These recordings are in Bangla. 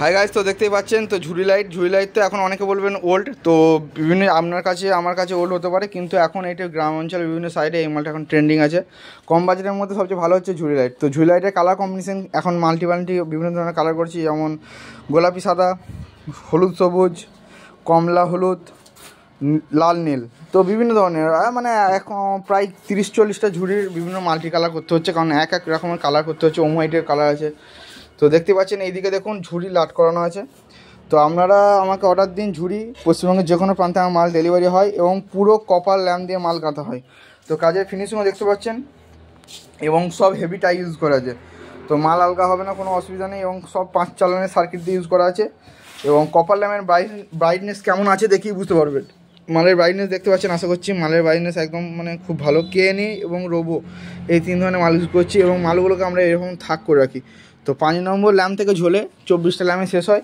হাই গাইস, তো দেখতেই পাচ্ছেন তো ঝুড়ি লাইট তো এখন অনেকে বলবেন ওল্ড, তো বিভিন্ন আপনার কাছে আমার কাছে ওল্ড হতে পারে, কিন্তু এখন এটা গ্রাম অঞ্চলে বিভিন্ন সাইডে এই মালটা এখন ট্রেন্ডিং আছে। কম বাজেটের মধ্যে সবচেয়ে ভালো হচ্ছে ঝুড়ি লাইট। তো ঝুড়ি লাইটের কালার কম্বিনেশন এখন মাল্টি বিভিন্ন ধরনের কালার করছি, যেমন গোলাপি সাদা, হলুদ সবুজ, কমলা হলুদ, লাল নীল, তো বিভিন্ন ধরনের মানে এখন প্রায় 30-40টা ঝুড়ির বিভিন্ন মাল্টি কালার করতে হচ্ছে, কারণ এক এক রকমের কালার করতে হচ্ছে। হোয়াইটের কালার আছে। তো দেখতে পাচ্ছেন এইদিকে দেখুন ঝুড়ি লাট করানো আছে। তো আপনারা আমাকে অর্ডার দিন, ঝুড়ি পশ্চিমবঙ্গের যে কোনো প্রান্তে আমার মাল ডেলিভারি হয় এবং পুরো কপার ল্যাম্প দিয়ে মাল কাটা হয়। তো কাজের ফিনিশিংও দেখতে পাচ্ছেন এবং সব হেভি টাই ইউজ করা আছে। তো মাল আলগা হবে না, কোনো অসুবিধা নেই, এবং সব 5 চালানের সার্কিট দিয়ে ইউজ করা আছে। এবং কপার ল্যাম্পের ব্রাইটনেস কেমন আছে দেখেই বুঝতে পারবেন। মালের ব্রাইটনেস দেখতে পাচ্ছেন, আশা করছি মালের ব্রাইটনেস একদম মানে খুব ভালো। কেএনই এবং রোবো এই 3 ধরনের মাল ইউজ করছি এবং মালগুলোকে আমরা এরকম থাক করে রাখি। তো 5 নম্বর ল্যাম্প থেকে ঝোলে 24টা ল্যাম্পে শেষ হয়।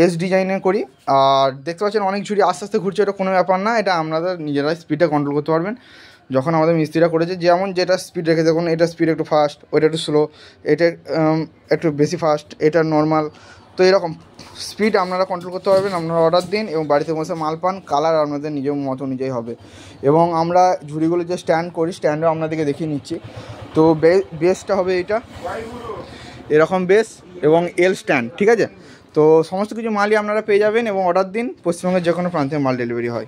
এস ডিজাইনে করি। আর দেখতে পাচ্ছেন অনেক ঝুড়ি আস্তে আস্তে ঘুরছে, এটা কোনো ব্যাপার না, এটা আপনারা নিজেরাই স্পিডটা কন্ট্রোল করতে পারবেন। যখন আমাদের মিস্ত্রিরা করেছে যেমন যেটা স্পিড রেখে, দেখুন এটা স্পিড একটু ফাস্ট, ওইটা একটু স্লো, এটা একটু বেশি ফাস্ট, এটা নর্মাল। তো এরকম স্পিড আপনারা কন্ট্রোল করতে পারবেন। আপনারা অর্ডার দিন এবং বাড়িতে বসে মাল পান, কালার আপনাদের নিজের মতো অনুযায়ী হবে। এবং আমরা ঝুড়িগুলো যে স্ট্যান্ড করি, স্ট্যান্ডও আপনাদেরকে দেখিয়ে নিচ্ছি। তো বেসটা হবে এইটা, এরকম বেস এবং এল স্ট্যান্ড, ঠিক আছে। তো সমস্ত কিছু মালই আপনারা পেয়ে যাবেন এবং অর্ডার দিন, পশ্চিমবঙ্গের যে কোনো প্রান্তে মাল ডেলিভারি হয়।